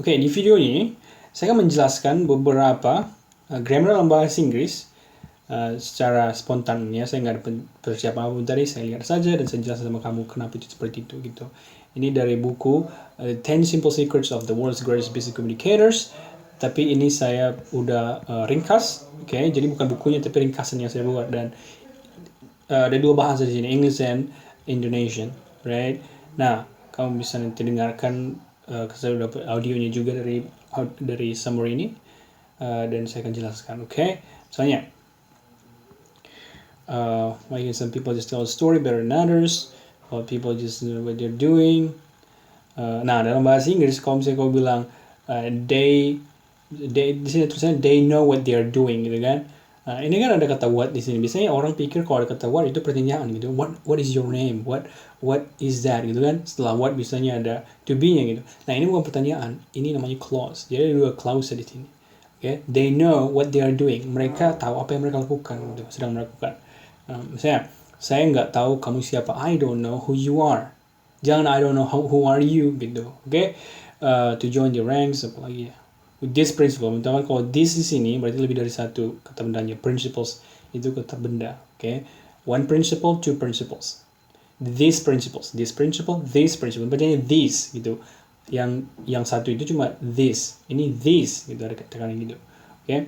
Oke, di video ini saya akan menjelaskan beberapa grammar dalam bahasa Inggris secara spontan ya. Saya nggak ada persiapan apapun tadi, saya lihat saja dan saya jelaskan sama kamu kenapa itu seperti itu gitu. Ini dari buku 10 Simple Secrets of the World's Greatest Business Communicators. Tapi ini saya udah ringkas, oke? Jadi bukan bukunya tapi ringkasan yang saya buat, dan ada dua bahasa di sini, English and Indonesian, right? Nah, kamu bisa nanti dengarkan, saya udah audionya juga dari summary ini, dan saya akan jelaskan, oke? Misalnya, some people just tell a story better than others, or people just know what they're doing. Nah, dalam bahasa Inggris, kalau misalnya kau bilang they di sini tulisannya they know what they're doing gitu kan. Ini kan ada kata what di sini. Biasanya orang pikir kalau ada kata what itu pertanyaan gitu. What is your name? What is that gitu kan. Setelah what biasanya ada to be-nya gitu. Nah, ini bukan pertanyaan. Ini namanya clause. Jadi ada dua clause di sini. Okay? They know what they are doing. Mereka tahu apa yang mereka lakukan gitu, sedang melakukan. Misalnya, saya nggak tahu kamu siapa. I don't know who you are. Jangan I don't know who are you gitu. Oke? Okay? To join the ranks, apa lagi ya? With this principle, teman-teman, kalau this di sini berarti lebih dari satu kata bendanya. Principles itu kata benda, oke? Okay? One principle, two principles. These principles, this principle, this principle. Bacanya this gitu. Yang satu itu cuma this. Ini this gitu, ada tekanan gitu. Oke? Okay?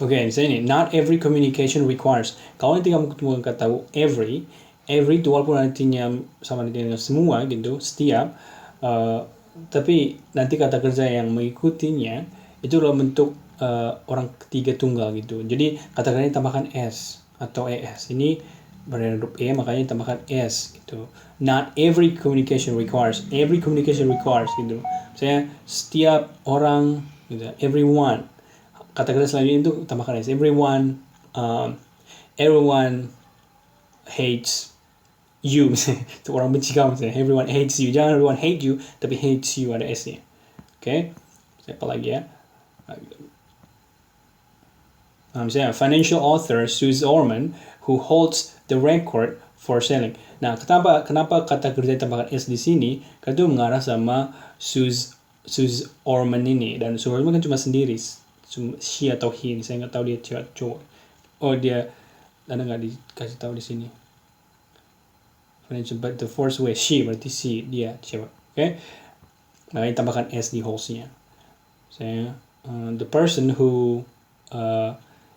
Oke, misalnya ini, not every communication requires. Kalau nanti kamu ketemu kata every itu walaupun artinya sama dengan semua gitu, setiap, tapi nanti kata kerja yang mengikutinya itu dalam bentuk orang ketiga tunggal gitu. Jadi kata kerjanya tambahkan s atau es. Ini berhuruf e, makanya tambahkan s gitu. Not every communication requires. Every communication requires gitu. Misalnya setiap orang gitu, everyone. Kata kerja selanjutnya itu tambahkan s. Everyone hates you. Itu orang benci kamu. Everyone hates you. Jangan everyone hate you, tapi hates you ada s-nya. Oke? Siapa lagi ya? Misalnya financial author Suze Orman who holds the record for selling. Nah, kenapa kata kerja tambahkan s di sini? Karena itu mengarah sama Suze Orman ini, dan Suze Orman kan cuma sendiri. She atau he, saya nggak tahu dia cowok. Oh, dia ada nggak dikasih tahu di sini? Financial, but the first way she berarti si, dia cewek. Okay? Makanya tambahkan s di hostnya. Saya the person who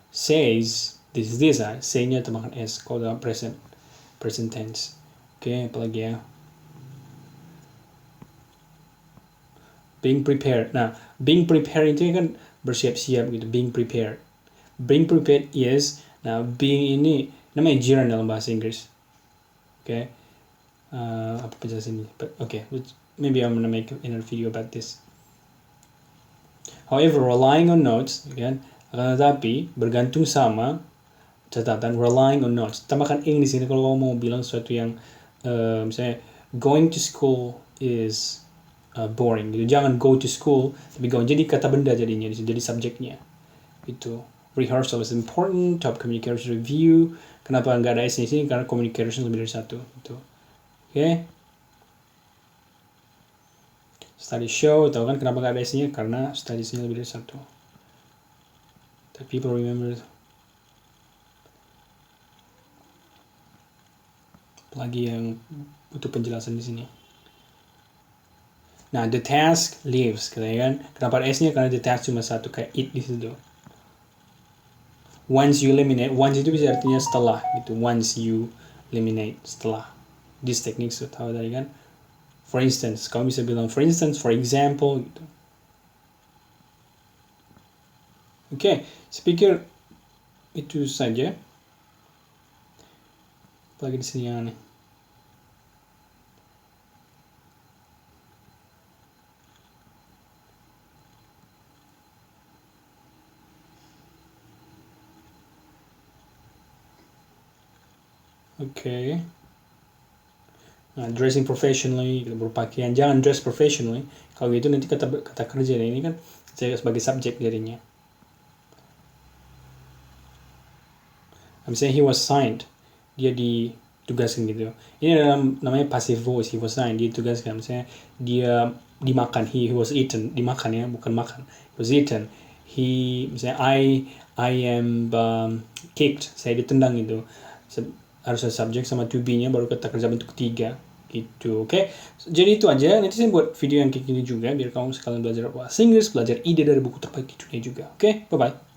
says this is this, say-nya tambahkan s kalau dalam present tense. Okay, apalagi ya? Being prepared. Nah, being prepared itu kan bersiap-siap gitu. Being prepared is, nah, being ini namanya gerund dalam bahasa Inggris. Okay. Apa penjelasan ini? But okay, maybe I'm gonna make another video about this. However, relying on notes, kan? Akan tetapi bergantung sama catatan. Relying on notes. Tambahkan ing di sini kalau kamu mau bilang sesuatu yang misalnya going to school is boring. Gitu. Jangan go to school, tapi going. Jadi kata benda jadinya, jadi subjeknya. Itu. Rehearsal is important. Top communication review. Kenapa nggak ada s di sini? Karena communication lebih dari satu. Itu. Okay. Study show, tahu kan kenapa nggak ada s-nya? Karena studies-nya lebih dari satu. That people remember. Lagi yang butuh penjelasan di sini. Nah, the task leaves, katanya kan. Kenapa ada s-nya? Karena the task cuma satu, kayak it di situ. Once you eliminate, once itu bisa artinya setelah gitu. Once you eliminate, setelah. This technique sudah tahu tadi kan. For instance, kamu bisa bilang for instance, for example gitu. Oke, saya pikir itu saja. Apalagi di sini yang aneh. Oke. Nah, dressing professionally, gitu, berpakaian, jangan dress professionally. Kalau gitu nanti kata kerja ini kan saya sebagai subjek jadinya. Misalnya he was signed, dia tugaskan gitu. Ini namanya passive voice. He was sign. Dia tugaskan. Misalnya dia dimakan. He was eaten. Dimakan ya, bukan makan. He was eaten. Misalnya I am kicked. Saya ditendang gitu. Harus ada subjek sama to be-nya baru kata kerja bentuk ketiga gitu. Oke. Jadi itu aja. Nanti saya buat video yang kayak gini juga biar kamu sekalian belajar bahasa Inggris, belajar ide dari buku terbaik di dunia juga. Oke, bye bye.